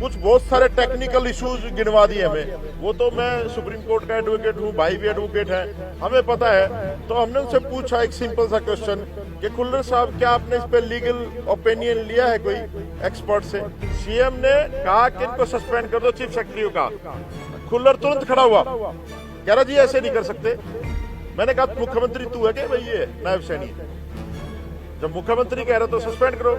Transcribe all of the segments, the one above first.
कुछ बहुत सारे टेक्निकल इश्यूज गिनवा दिए हमें। वो तो मैं सुप्रीम कोर्ट का एडवोकेट हूँ, भाई भी एडवोकेट है, हमें पता है। तो हमने उनसे पूछा एक सिंपल सा क्वेश्चन कि खुल्लर साहब क्या आपने इस पे लीगल ओपिनियन लिया है कोई एक्सपर्ट से? सीएम ने कहा कि इनको सस्पेंड कर दो, चीफ सेक्रेटरी का। खुल्लर तुरंत खड़ा हुआ, कह रहा जी ऐसे नहीं कर सकते। मैंने कहा मुख्यमंत्री तू है क्या भाई? ये नायब सैनी, जब मुख्यमंत्री कह रहा तो सस्पेंड करो।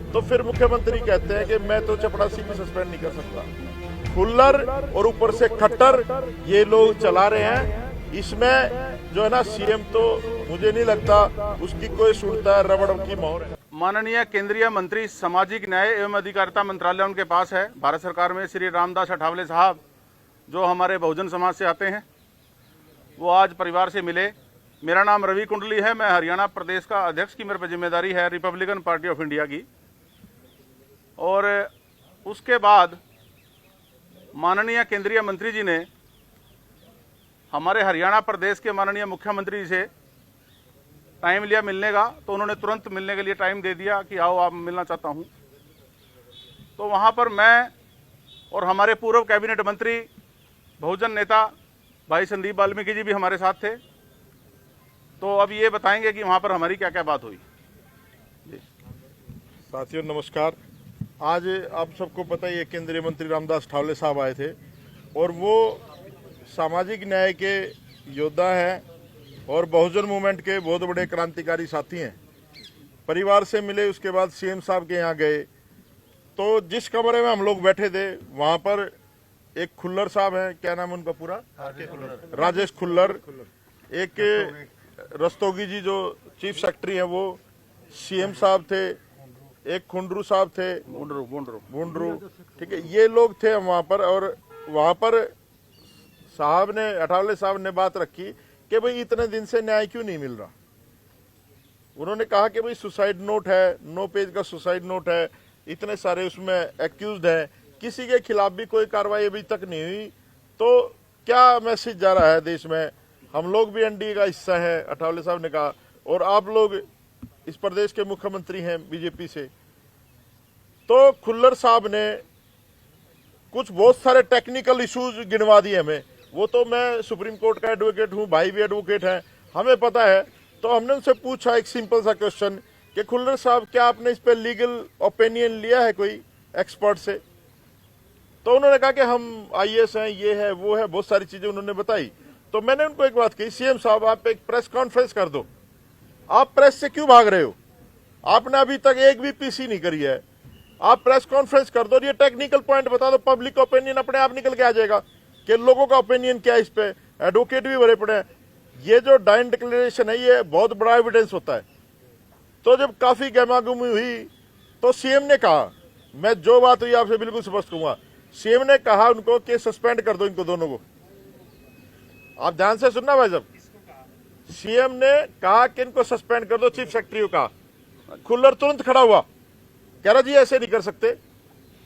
तो फिर मुख्यमंत्री कहते हैं कि मैं तो चपड़ासी भी सस्पेंड नहीं कर सकता। खुल्लर और ऊपर से खट्टर ये लोग चला रहे हैं। इसमें जो है ना सीएम, तो मुझे नहीं लगता उसकी कोई सुनता है, रबड़ की मोहर है। माननीय केंद्रीय मंत्री सामाजिक न्याय एवं अधिकारिता मंत्रालय उनके पास है भारत सरकार में, श्री रामदास अठावले साहब, जो हमारे बहुजन समाज से आते हैं। वो आज परिवार से मिले। मेरा नाम रवि कुंडली है, मैं हरियाणा प्रदेश का अध्यक्ष की मेरे पर जिम्मेदारी है रिपब्लिकन पार्टी ऑफ इंडिया की। और उसके बाद माननीय केंद्रीय मंत्री जी ने हमारे हरियाणा प्रदेश के माननीय मुख्यमंत्री जी से टाइम लिया मिलने का, तो उन्होंने तुरंत मिलने के लिए टाइम दे दिया कि आओ आप, मिलना चाहता हूं। तो वहां पर मैं और हमारे पूर्व कैबिनेट मंत्री बहुजन नेता भाई संदीप वाल्मीकि जी भी हमारे साथ थे। तो अब ये बताएंगे कि वहां पर हमारी क्या क्या बात हुई। साथियों नमस्कार। आज आप सबको पता ही है केंद्रीय मंत्री रामदास अठावले साहब आए थे, और वो सामाजिक न्याय के योद्धा हैं और बहुजन मूवमेंट के बहुत बड़े क्रांतिकारी साथी हैं। परिवार से मिले, उसके बाद सीएम साहब के यहाँ गए। तो जिस कमरे में हम लोग बैठे थे वहाँ पर एक खुल्लर साहब हैं, क्या नाम है उनका पूरा? राजेश खुल्लर। एक रस्तोगी जी जो चीफ सेक्रेटरी हैं, वो सीएम साहब थे। एक खुंडरू साहब थे, बुंडरू, ठीक है, ये लोग थे वहाँ पर। और वहाँ पर साहब ने, अठावले साहब ने बात रखी कि भाई इतने दिन से न्याय क्यों नहीं मिल रहा। उन्होंने कहा कि भाई सुसाइड नोट है, 9 पेज का सुसाइड नोट है, इतने सारे उसमें एक्यूज्ड है, किसी के खिलाफ भी कोई कार्रवाई अभी तक नहीं हुई। तो क्या मैसेज जा रहा है देश में? हम लोग भी एनडीए का हिस्सा है, अठावले साहब ने कहा, और आप लोग इस प्रदेश के मुख्यमंत्री हैं बीजेपी से। तो खुल्लर साहब ने कुछ बहुत सारे टेक्निकल इश्यूज गिनवा दिए हमें। वो तो मैं सुप्रीम कोर्ट का एडवोकेट हूँ, भाई भी एडवोकेट है, हमें पता है। तो हमने उनसे पूछा एक सिंपल सा क्वेश्चन कि खुल्लर साहब क्या आपने इस पे लीगल ओपिनियन लिया है कोई एक्सपर्ट से? तो उन्होंने कहा कि हम आईएएस हैं, ये है वो है, बहुत सारी चीजें उन्होंने बताई। तो मैंने उनको एक बात कही, सीएम साहब आप एक प्रेस कॉन्फ्रेंस कर दो। आप प्रेस से क्यों भाग रहे हो? आपने अभी तक एक भी पीसी नहीं करी है, आप प्रेस कॉन्फ्रेंस कर दो, ये टेक्निकल पॉइंट बता दो, पब्लिक ओपिनियन अपने आप निकल के आ जाएगा कि लोगों का ओपिनियन क्या है इस पे। एडवोकेट भी भरे पड़े हैं। ये जो डाइन डिक्लेरेशन है ये बहुत बड़ा एविडेंस होता है। तो जब काफी गहमागहमी हुई तो सीएम ने कहा, मैं जो बात हुई आपसे बिल्कुल स्पष्ट कहूंगा, सीएम ने कहा उनको कि सस्पेंड कर दो इनको दोनों को। आप ध्यान से सुनना भाई साहब, सीएम ने कहा कि इनको सस्पेंड कर दो, चीफ सेक्रेटरी का। खुल्लर तुरंत खड़ा हुआ, कह रहा जी ऐसे नहीं कर सकते।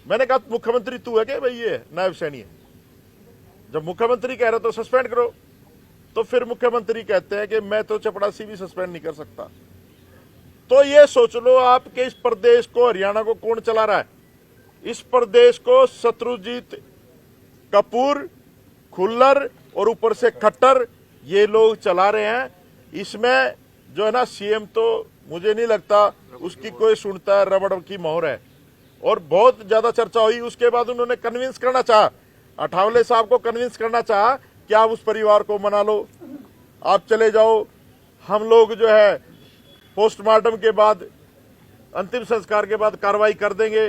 मैंने कहा मुख्यमंत्री तू है क्या भाई? ये नायब सैनी है, जब मुख्यमंत्री कह रहा तो सस्पेंड करो। तो फिर मुख्यमंत्री कहते हैं कि मैं तो चपड़ासी भी सस्पेंड नहीं कर सकता। तो ये सोच लो आप कि इस प्रदेश को, हरियाणा को कौन चला रहा है? इस प्रदेश को शत्रुजीत कपूर, खुल्लर और ऊपर से खट्टर ये लोग चला रहे हैं। इसमें जो है ना सीएम, तो मुझे नहीं लगता उसकी कोई सुनता है, रबड़ की मोहर है। और बहुत ज्यादा चर्चा हुई। उसके बाद उन्होंने कन्विंस करना चाहा, अठावले साहब को कन्विंस करना चाहा कि आप उस परिवार को मना लो, आप चले जाओ, हम लोग जो है पोस्टमार्टम के बाद, अंतिम संस्कार के बाद कार्रवाई कर देंगे।